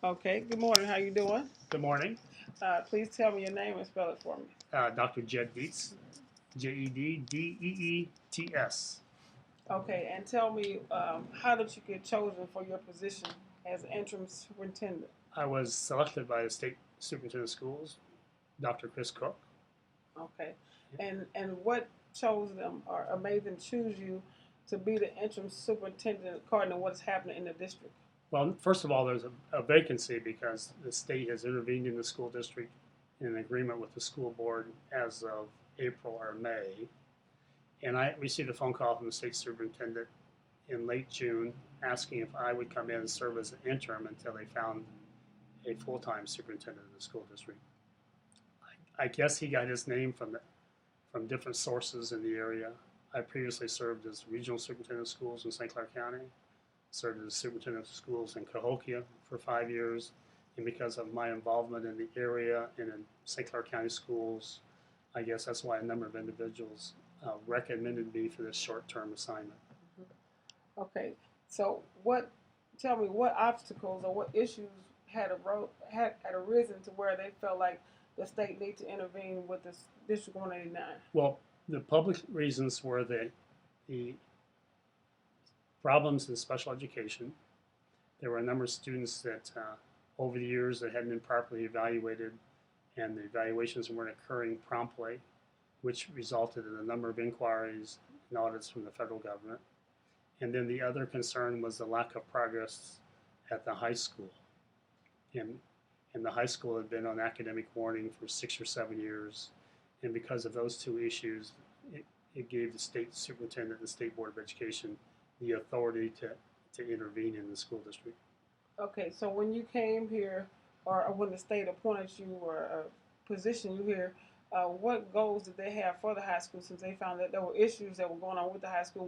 Okay, good morning. How you doing? Good morning, Please tell me your name and spell it for me. Dr. Jed Deets, Jeddeets. Okay, and tell me how did you get chosen for your position as interim superintendent? I was selected by the state superintendent of schools, Dr. Chris Cook. Okay, and what chose them or made them choose you to be the interim superintendent according to what's happening in the district? Well, first of all, there's a vacancy because the state has intervened in the school district in an agreement with the school board as of April or May. And I received a phone call from the state superintendent in late June asking if I would come in and serve as an interim until they found a full-time superintendent of the school district. I guess he got his name from different sources in the area. I previously served as regional superintendent of schools in St. Clair County, served as superintendent of schools in Cahokia for 5 years, and because of my involvement in the area and in St. Clair County schools, I guess that's why a number of individuals recommended me for this short-term assignment. Okay, so what? Tell me what obstacles or what issues had arisen to where they felt like the state need to intervene with this District 189. Well, the public reasons were the problems in special education. There were a number of students that over the years that hadn't been properly evaluated, and the evaluations weren't occurring promptly, which resulted in a number of inquiries and audits from the federal government. And then the other concern was the lack of progress at the high school. And the high school had been on academic warning for 6 or 7 years. And because of those two issues, it gave the state superintendent, the State Board of Education, the authority to intervene in the school district. Okay, so when you came here, or when the state appointed you or positioned you here, what goals did they have for the high school since they found that there were issues that were going on with the high school?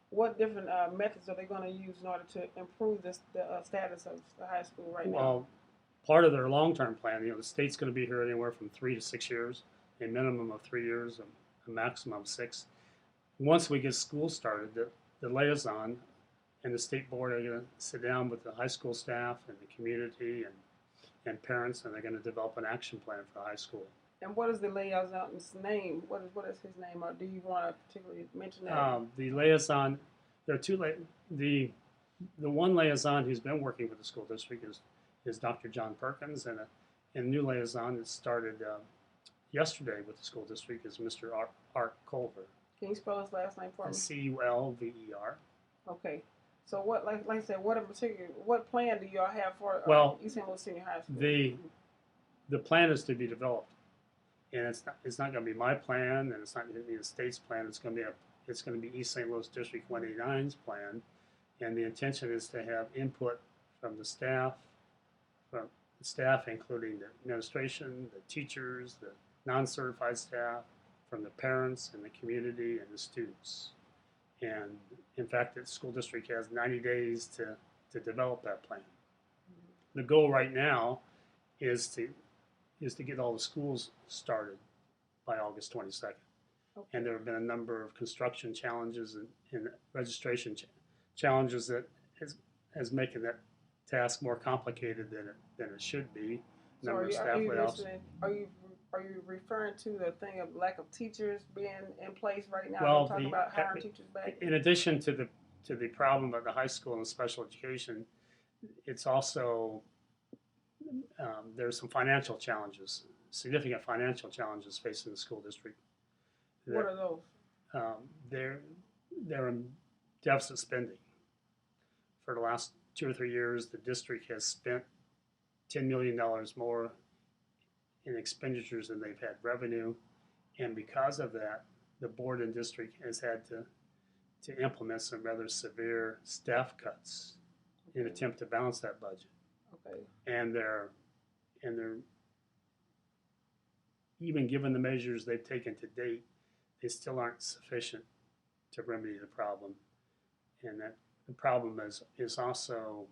What different methods are they going to use in order to improve the status of the high school right now? Well, part of their long-term plan, the state's going to be here anywhere from 3 to 6 years, a minimum of 3 years, a maximum of 6. Once we get school started, the liaison and the state board are going to sit down with the high school staff and the community and parents, and they're going to develop an action plan for high school. And what is the liaison's name? What is his name? Or do you want to particularly mention that? The liaison, there are two. The one liaison who's been working with the school district is Dr. John Perkins, and a new liaison that started yesterday with the school district is Mr. Art Culver. Can you spell his last name for me? Culver. Okay. So what, like I said, what in particular, what plan do y'all have for East St. Louis Senior High School? The plan is to be developed, and it's not going to be my plan, and it's not going to be the state's plan. It's going to be East St. Louis District 189's plan, and the intention is to have input from the staff, including the administration, the teachers, the non-certified staff, from the parents and the community and the students. And in fact, the school district has 90 days to develop that plan. The goal right now is to get all the schools started by August 22nd. Okay. And there have been a number of construction challenges and registration challenges that has making that task more complicated than it should be. So Number of staff layoffs. Are you referring to the thing of lack of teachers being in place right now? Well, You're talking about hiring teachers back. In addition to the problem at the high school and special education, it's also there's some financial challenges, significant financial challenges facing the school district. What are those? They're in deficit spending. For the last 2 or 3 years, the district has spent $10 million more in expenditures than they've had revenue, and because of that, the board and district has had to implement some rather severe staff cuts in an attempt to balance that budget. Okay. And they're even given the measures they've taken to date, they still aren't sufficient to remedy the problem, and that the problem is also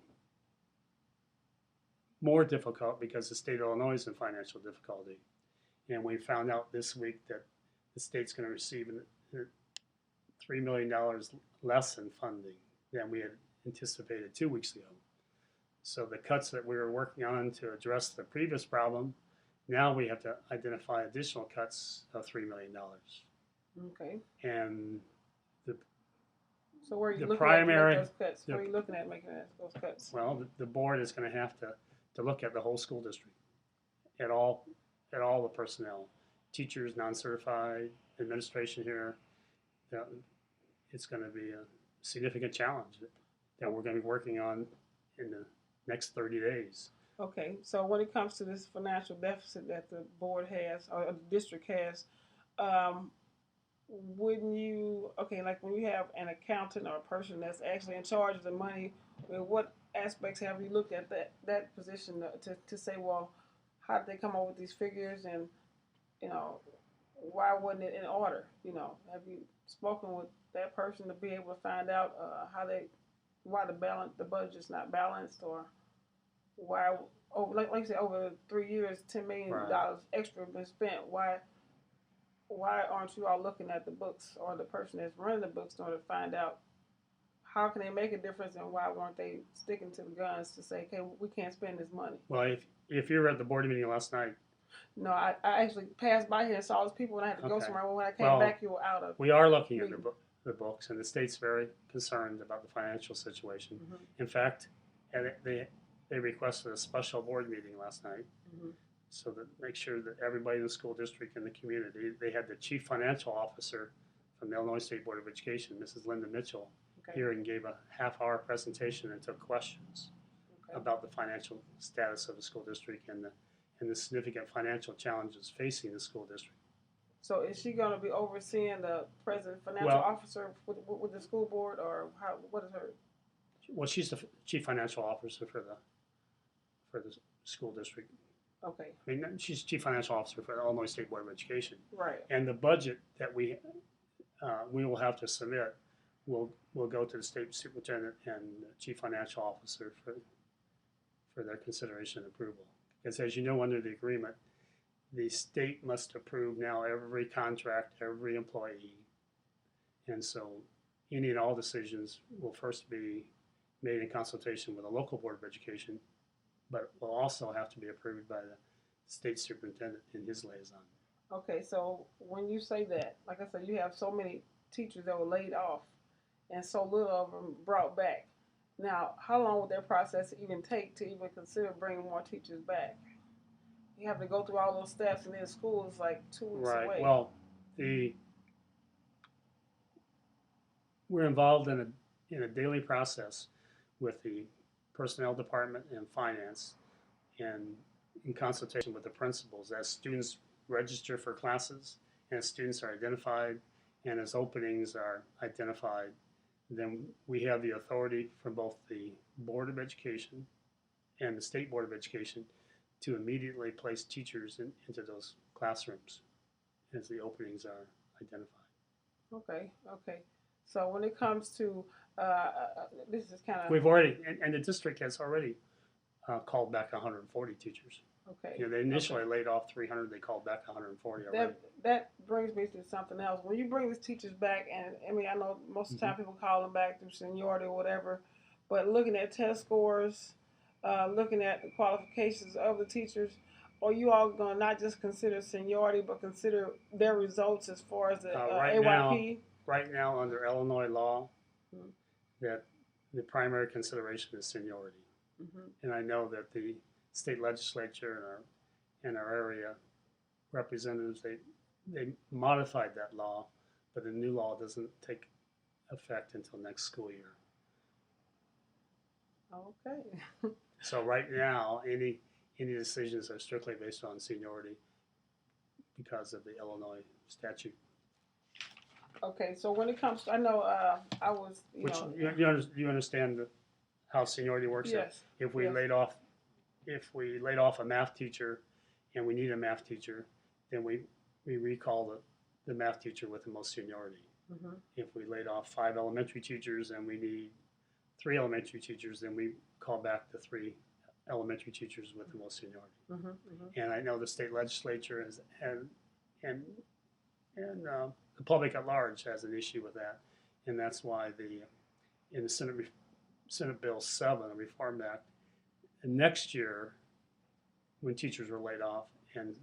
more difficult because the state of Illinois is in financial difficulty. And we found out this week that the state's going to receive $3 million less in funding than we had anticipated 2 weeks ago. So the cuts that we were working on to address the previous problem, now we have to identify additional cuts of $3 million. Okay. And So where are you the looking primary, at to make those cuts? Where are you looking at making those cuts? well, the board is going to have to look at the whole school district, at all the personnel, teachers, non-certified, administration here. It's going to be a significant challenge that we're going to be working on in the next 30 days. Okay, so when it comes to this financial deficit that the board has or the district has, wouldn't you, okay, like when you have an accountant or a person that's actually in charge of the money, I mean, what aspects have you looked at that position to say, well, how did they come up with these figures, and why wasn't it in order? Have you spoken with that person to be able to find out why the budget's not balanced, or why like you said, over 3 years, $10 million extra been spent? Why aren't you all looking at the books or the person that's running the books in order to find out how can they make a difference, and why weren't they sticking to the guns to say, okay, we can't spend this money? Well, if you were at the board meeting last night. No, I actually passed by here and saw those people, and I had to go somewhere. When I came back, you were out of. We are looking at the books, and the state's very concerned about the financial situation. Mm-hmm. In fact, they requested a special board meeting last night, mm-hmm. so that make sure that everybody in the school district and the community, they had the chief financial officer from the Illinois State Board of Education, Mrs. Linda Mitchell, here and gave a half-hour presentation and took questions about the financial status of the school district and the significant financial challenges facing the school district. So is she going to be overseeing the president financial officer with the school board, or what is her? Well, she's the chief financial officer for the school district. Okay. I mean, she's chief financial officer for the Illinois State Board of Education. Right. And the budget that we will have to submit will go to the state superintendent and the chief financial officer for their consideration and approval. Because as you know, under the agreement, the state must approve now every contract, every employee. And so any and all decisions will first be made in consultation with the local board of education, but will also have to be approved by the state superintendent and his liaison. Okay, so when you say that, like I said, you have so many teachers that were laid off and so little of them brought back. Now, how long would that process even take to even consider bringing more teachers back? You have to go through all those steps, and then school is like 2 weeks away. Right. Well, we're involved in a daily process with the personnel department and finance, and in consultation with the principals. As students register for classes, and as students are identified, and as openings are identified, then we have the authority from both the Board of Education and the State Board of Education to immediately place teachers into those classrooms as the openings are identified. Okay. So when it comes to, this is kind of... We've already, and the district has already called back 140 teachers. Okay. They initially laid off 300, they called back 140 already. That brings me to something else. When you bring these teachers back, and I mean, I know most of the time people call them back through seniority or whatever, but looking at test scores, looking at the qualifications of the teachers, are you all going to not just consider seniority, but consider their results as far as the AYP? Right now, under Illinois law, that the primary consideration is seniority. And I know that the state legislature and our area representatives, they modified that law, but the new law doesn't take effect until next school year. Okay. So right now, any decisions are strictly based on seniority because of the Illinois statute. Okay, so when it comes to, I know I was, you understand how seniority works? Yes. If we laid off a math teacher and we need a math teacher, then we recall the math teacher with the most seniority. If we laid off 5 elementary teachers and we need 3 elementary teachers, then we call back the 3 elementary teachers with the most seniority. And I know the state legislature and the public at large has an issue with that, and that's why in the Senate Bill 7, the Reform Act, And next year, when teachers are laid off and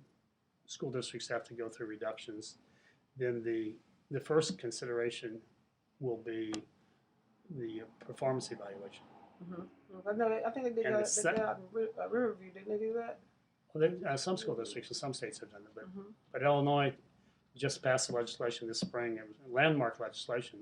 school districts have to go through reductions, then the first consideration will be the performance evaluation. I know. I think they did And that out in Riverview. Didn't they do that? well, some school districts and some states have done it, but Illinois just passed the legislation this spring. It was landmark legislation,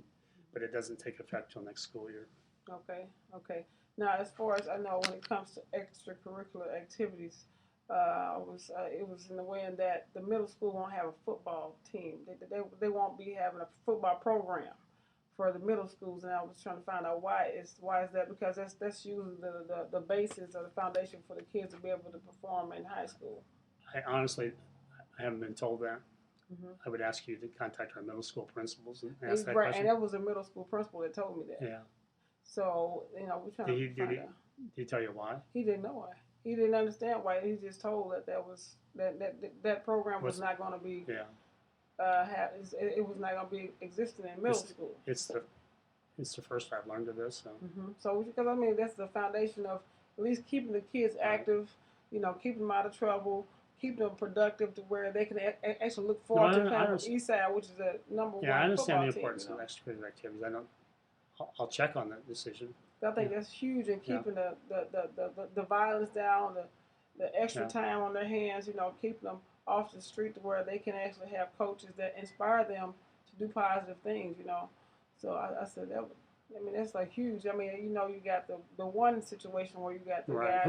but it doesn't take effect till next school year. Okay, okay. Now, as far as I know, when it comes to extracurricular activities, it was in the way in that the middle school won't have a football team. They won't be having a football program for the middle schools, and I was trying to find out why is that, because that's usually the basis or the foundation for the kids to be able to perform in high school. I honestly, I haven't been told that. I would ask you to contact our middle school principals and ask that question. And that was a middle school principal that told me that. Yeah. So, we're trying to find out. Did he tell you why? He didn't know why. He didn't understand why. He just told that program was not going to be. Yeah. It was not going to be existing in middle school. It's the first I've learned of this. So. So, because that's the foundation of at least keeping the kids active. Keeping them out of trouble, keeping them productive to where they can actually look forward to playing with Eastside, which is the number one. Yeah, I understand the team, importance of extracurricular activities. I'll check on that decision. I think that's huge in keeping the violence down, the extra time on their hands. Keeping them off the street to where they can actually have coaches that inspire them to do positive things. So I said that. That's like huge. You got the one situation where you got the guy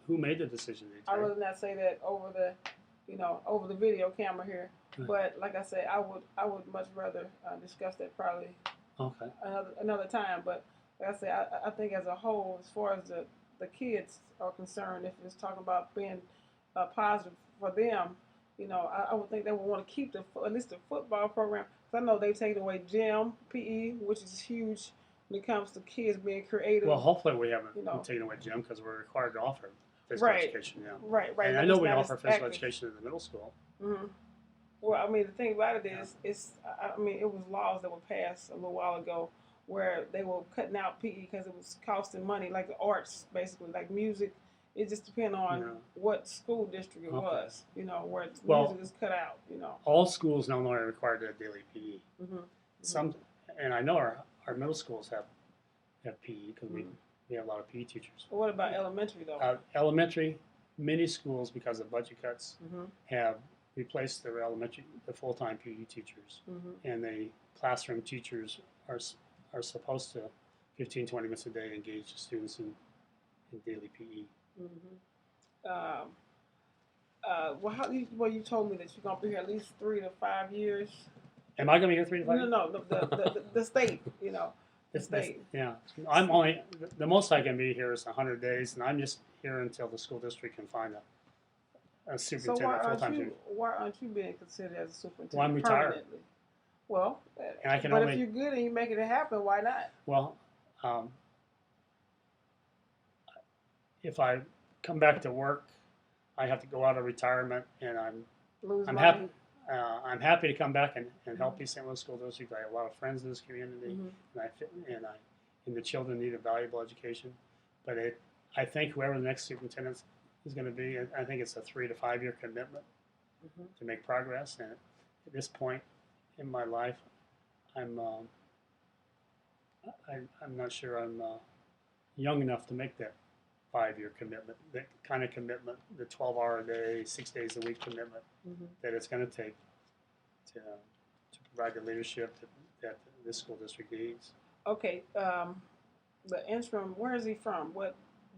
who made the decision. I would not say that over the video camera here. But like I said, I would much rather discuss that probably another time. But like I said, I think as a whole, as far as the kids are concerned, if it's talking about being positive for them, I would think they would want to keep at least the football program. Because I know they've taken away gym, PE, which is huge when it comes to kids being creative. Well, hopefully we haven't taken away gym because we're required to offer physical education now. Right. And I know we offer physical education in the middle school. Well, the thing about it is, it was laws that were passed a little while ago where they were cutting out PE because it was costing money, like the arts, basically, like music. It just depends on what school district it was, where music is cut out, All schools in Illinois are required to have daily PE. Some, and I know our middle schools have PE because we have a lot of PE teachers. Well, what about elementary, though? Elementary, many schools, because of budget cuts, have replaced the full-time PE teachers, and the classroom teachers are supposed to 15, 20 minutes a day engage the students in daily PE. You told me that you're gonna be here at least 3 to 5 years. Am I gonna be here 3 to 5 years? No, the state, the state. Yeah, I'm only the most I can be here is 100 days, and I'm just here until the school district can find a superintendent full-time. Why aren't you being considered as a superintendent? Well, I'm retired. Permanently? Well, and I can if you're good and you're making it happen, why not? Well, if I come back to work, I have to go out of retirement, and I'm happy. I'm happy to come back and help East St. Louis School District. I have a lot of friends in this community, and the children need a valuable education. But I think whoever the next superintendent is going to be, I think it's a 3 to 5 year commitment to make progress. And at this point in my life, I'm not sure I'm young enough to make that 5-year commitment, that kind of commitment, the 12-hour a day, 6 days a week commitment that it's going to take to provide the leadership that this school district needs. Okay, the interim, where is he from? What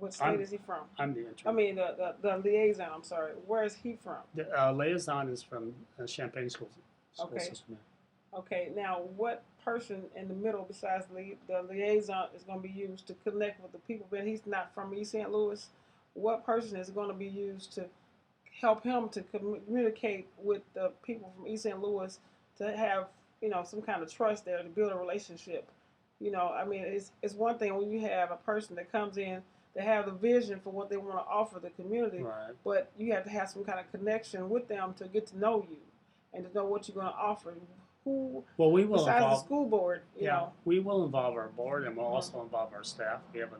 state is he from? I'm the interim. The liaison, I'm sorry. Where is he from? The liaison is from Champaign School System. Okay, now what person in the middle besides the liaison is going to be used to connect with the people? But he's not from East St. Louis. What person is going to be used to help him to communicate with the people from East St. Louis to have some kind of trust there to build a relationship? It's one thing when you have a person that comes in to have the vision for what they want to offer the community, but you have to have some kind of connection with them to get to know you and to know what you're going to offer. We will besides the school board, we will involve our board, and we'll also involve our staff. We have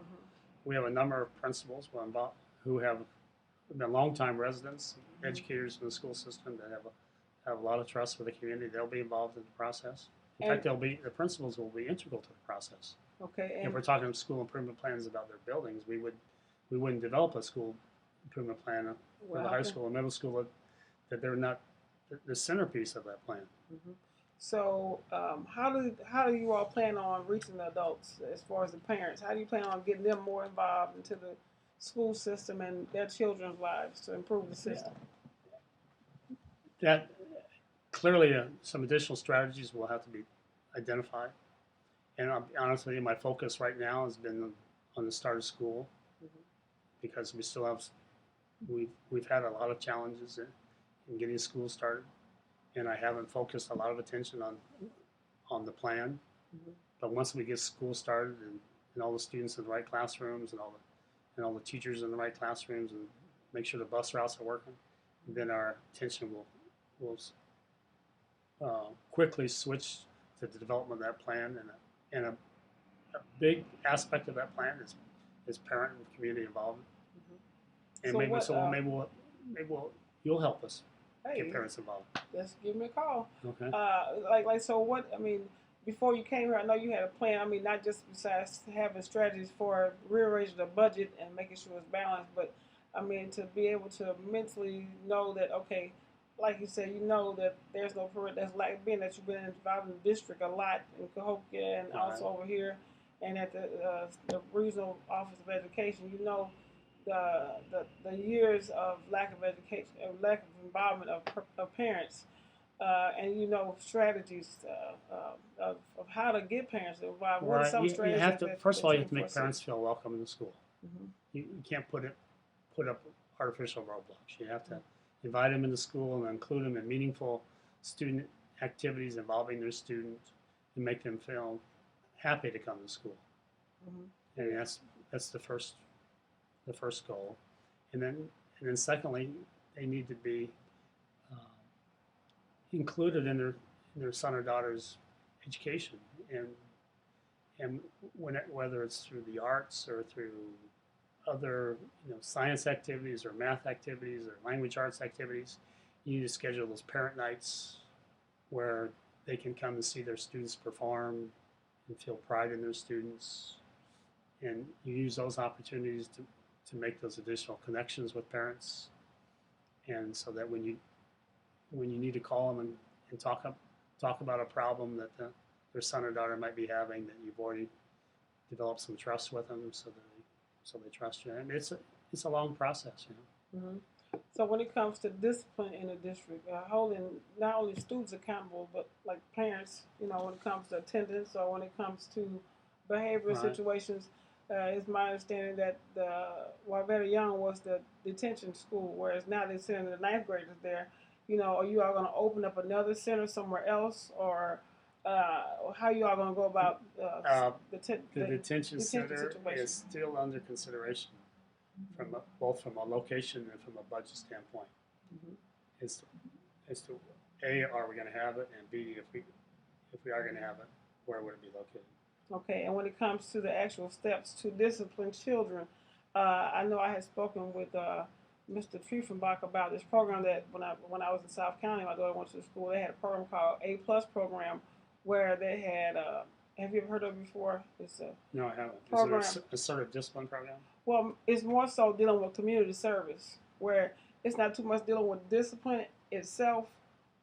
we have a number of principals who have been longtime residents, educators in the school system that have a lot of trust with the community. They'll be involved in the process. In fact, the principals will be integral to the process. Okay. If we're talking school improvement plans about their buildings, we wouldn't develop a school improvement plan for the high school and middle school that they're not the centerpiece of that plan. Mm-hmm. So, how do you all plan on reaching the adults as far as the parents? How do you plan on getting them more involved into the school system and their children's lives to improve the system? That clearly some additional strategies will have to be identified. And I'll be honest with you, my focus right now has been on the start of school because we still have we've had a lot of challenges in getting school started, and I haven't focused a lot of attention on the plan. But once we get school started and all the students in the right classrooms and all the teachers in the right classrooms and make sure the bus routes are working, then our attention will quickly switch to the development of that plan. And a big aspect of that plan is parent and community involvement. And maybe you'll help us get parents involved. Just give me a call. Okay. So what? I mean, before you came here, I know you had a plan. I mean, not just besides having strategies for rearranging the budget and making sure it's balanced, but I mean to be able to mentally know that okay, like you said, you know that there's no parent that's like being that you've been involved in the district a lot in Cahokia and also over here and at the regional office of education. You know the years of lack of education, lack of involvement of parents, and you know strategies of how to get parents involved. What are some strategies? You have to first of all you have to make parents feel welcome in the school. You can't put up artificial roadblocks. You have to invite them into school and include them in meaningful student activities involving their students and make them feel happy to come to school. And that's the first goal. And then secondly, they need to be included in their son or daughter's education, and whether it's through the arts or through other science activities or math activities or language arts activities, you need to schedule those parent nights where they can come and see their students perform and feel pride in their students, and you use those opportunities to make those additional connections with parents, and so that when you need to call them and talk about a problem that their son or daughter might be having, that you've already developed some trust with them, so they trust you. And it's a long process, So when it comes to discipline in the district, holding not only students accountable, but like parents, when it comes to attendance or when it comes to behavioral situations, it's my understanding that the Wavetta Young was the detention school, whereas now they're sending the ninth graders there. Are you all going to open up another center somewhere else, or how you all going to go about the detention center situation is still under consideration, both from a location and from a budget standpoint. As to A, are we going to have it, and B, if we are going to have it, where would it be located? Okay, and when it comes to the actual steps to discipline children, I know I had spoken with Mr. Triefenbach about this program that when I was in South County, my daughter went to the school. They had a program called A+ program, where they had. Have you ever heard of it before? No, I haven't. Program. Is it a sort of discipline program? Well, it's more so dealing with community service, where it's not too much dealing with discipline itself,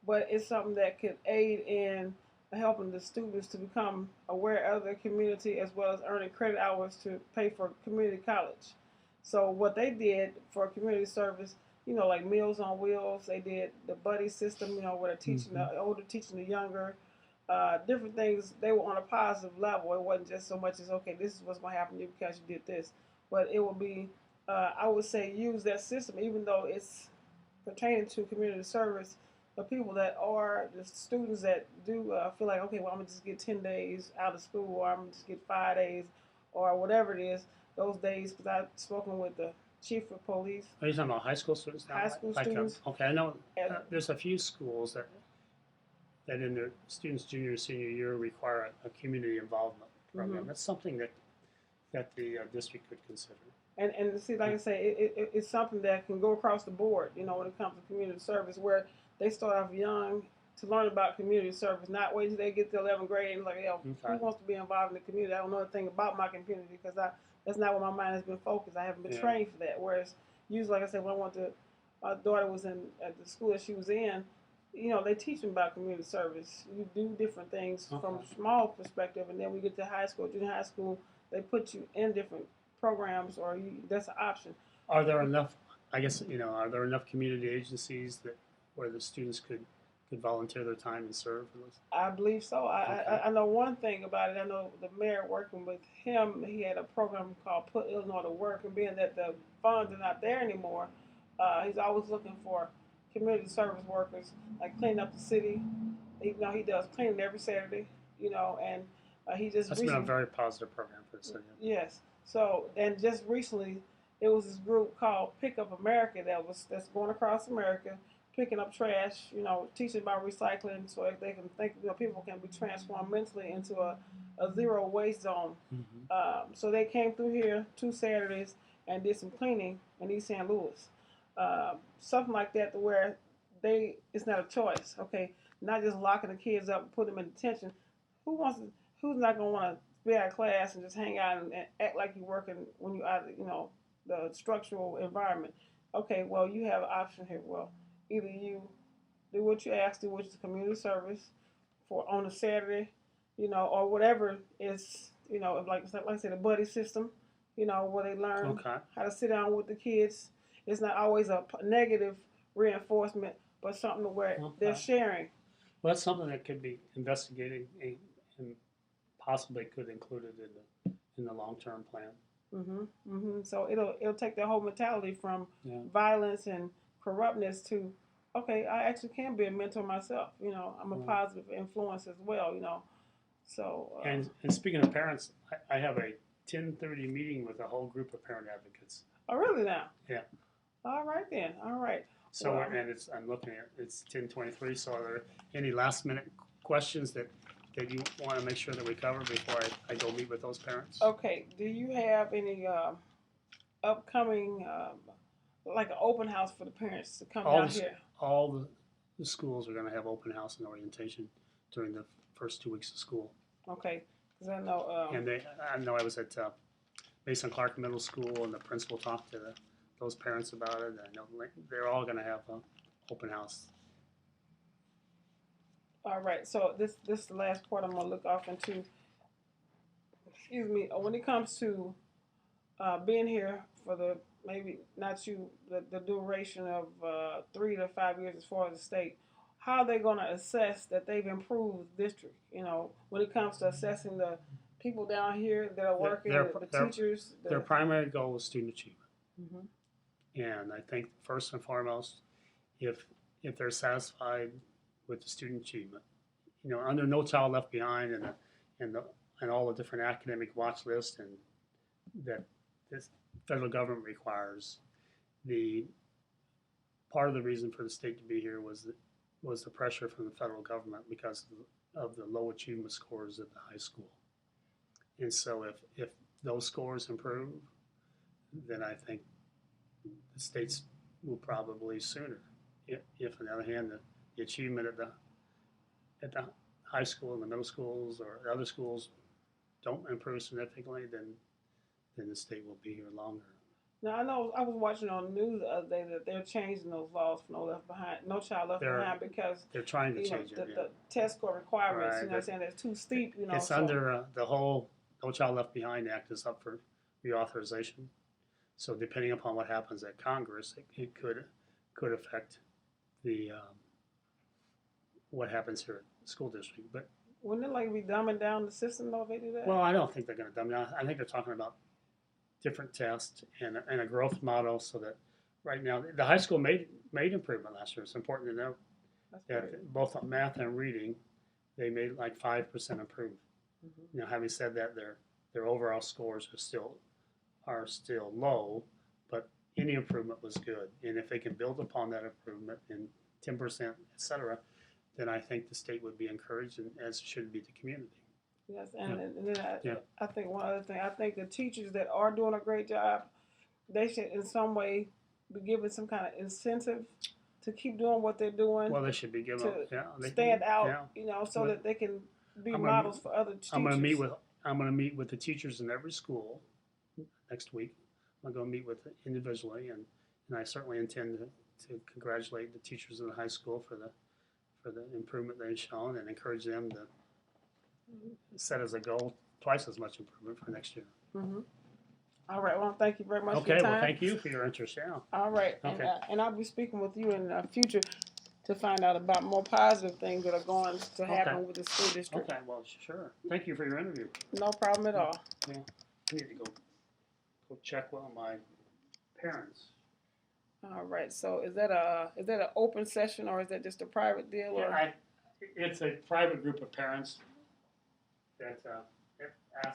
but it's something that could aid in helping the students to become aware of their community as well as earning credit hours to pay for community college. So what they did for community service, like Meals on Wheels, they did the buddy system, where they're teaching the older teaching the younger, different things. They were on a positive level. It wasn't just so much as, okay, this is what's going to happen to you because you did this. But it would be, I would say, use that system, even though it's pertaining to community service. The people that are the students that do feel like, okay, well, I'm going to just get 10 days out of school, or I'm going to just get 5 days, or whatever it is, those days, because I've spoken with the chief of police. Are you talking about high school students now? High school students. Okay, I know there's a few schools that in their students' junior or senior year require a community involvement program. That's something that that the district could consider. And see, like I say, it's something that can go across the board, you know, when it comes to community service, where they start off young to learn about community service, not wait till they get to 11th grade and like, yo, who Okay. wants to be involved in the community? I don't know anything about my community because that's not where my mind has been focused. I haven't been Yeah. trained for that. Whereas, usually, like I said, when I went to, my daughter was in at the school that she was in, you know, they teach them about community service. You do different things from Okay. a small perspective, and then we get to high school, junior high school, they put you in different programs, or that's an option. Are there enough? I guess are there enough community agencies that where the students could volunteer their time and serve? I believe so. Okay. I know one thing about it. I know the mayor working with him, he had a program called Put Illinois to Work, and being that the funds are not there anymore, he's always looking for community service workers, like cleaning up the city. You know, he does cleaning every Saturday, you know, and he just That's been a very positive program for the city. Yes. So, and just recently, it was this group called Pick Up America that's going across America, picking up trash. You know, teaching about recycling, so that they can think. You know, people can be transformed mentally into a zero waste zone. Mm-hmm. So they came through here 2 Saturdays and did some cleaning in East St. Louis. Something like that, to where it's not a choice. Okay, not just locking the kids up and putting them in detention. Who wants to? Who's not gonna want to be out of class and just hang out and act like you're working when you're out of, the structural environment? Okay, well, you have an option here. Well, either you do what you asked to, which is community service for on a Saturday, or whatever is, like I said, a buddy system, where they learn how to sit down with the kids. It's not always a negative reinforcement, but something where they're sharing. Well, that's something that could be investigated and possibly could include it in the long-term plan. So it'll take the whole mentality from violence and corruptness to, okay, I actually can be a mentor myself. I'm a positive influence as well. So. And speaking of parents, I have a 10:30 meeting with a whole group of parent advocates. Oh, really now? Yeah. All right then. All right. So I'm looking at it's 10:23. So are there any last minute questions that you want to make sure that we cover before I go meet with those parents? Okay. Do you have any upcoming, like an open house for the parents to come down here? All the schools are going to have open house and orientation during the first 2 weeks of school. Okay. Because I know. I know I was at Mason Clark Middle School, and the principal talked to those parents about it. I know they're all going to have an open house. All right, so this is the last part I'm gonna look off into. Excuse me. When it comes to being here for the duration of 3 to 5 years as far as the state, how are they gonna assess that they've improved the district? When it comes to assessing the people down here that are working, the teachers. Their primary goal is student achievement, Mm-hmm. and I think first and foremost, if they're satisfied with the student achievement, under No Child Left Behind and all the different academic watch lists and that this federal government requires, the part of the reason for the state to be here was the pressure from the federal government because of the low achievement scores at the high school. And so if those scores improve, then I think the states will probably sooner. If on the other hand, the achievement at the high school and the middle schools or the other schools don't improve significantly, then the state will be here longer. Now I know I was watching on the news the other day that they're changing those laws for No Child Left Behind because they're trying to change it. The test score requirements, right, saying that's too steep. It's under the whole No Child Left Behind Act is up for reauthorization. So depending upon what happens at Congress, it could affect the what happens here at the school district. But wouldn't it be dumbing down the system though if they do that? Well, I don't think they're going to dumb down. I think they're talking about different tests and a growth model so that right now the high school made improvement last year. It's important to note that both on math and reading, they made 5% improvement. Mm-hmm. Now, having said that, their overall scores are still low, but any improvement was good. And if they can build upon that improvement in 10%, et cetera, then I think the state would be encouraged, and as should be the community. Yes, and, Yeah. and then Yeah. I think one other thing, I think the teachers that are doing a great job, they should in some way be given some kind of incentive to keep doing what they're doing, Well, they should be given, to yeah, they, stand out, yeah. you know, so But that they can be I'm gonna- models for other teachers. I'm gonna meet with the teachers in every school next week. I'm gonna meet with individually, and I certainly intend to congratulate the teachers in the high school for the improvement they've shown and encourage them to set as a goal twice as much improvement for next year. Mm-hmm. All right. Well, thank you very much for Okay, your time. well, thank you for your interest, yeah. All right. Okay. And I'll be speaking with you in the future to find out about more positive things that are going to happen Okay. with the school district. Okay, well, sure. Thank you for your interview. No problem at all. Yeah, I need to go check with my parents. All right. So is that an open session or is that just a private deal? Or? Yeah, it's a private group of parents that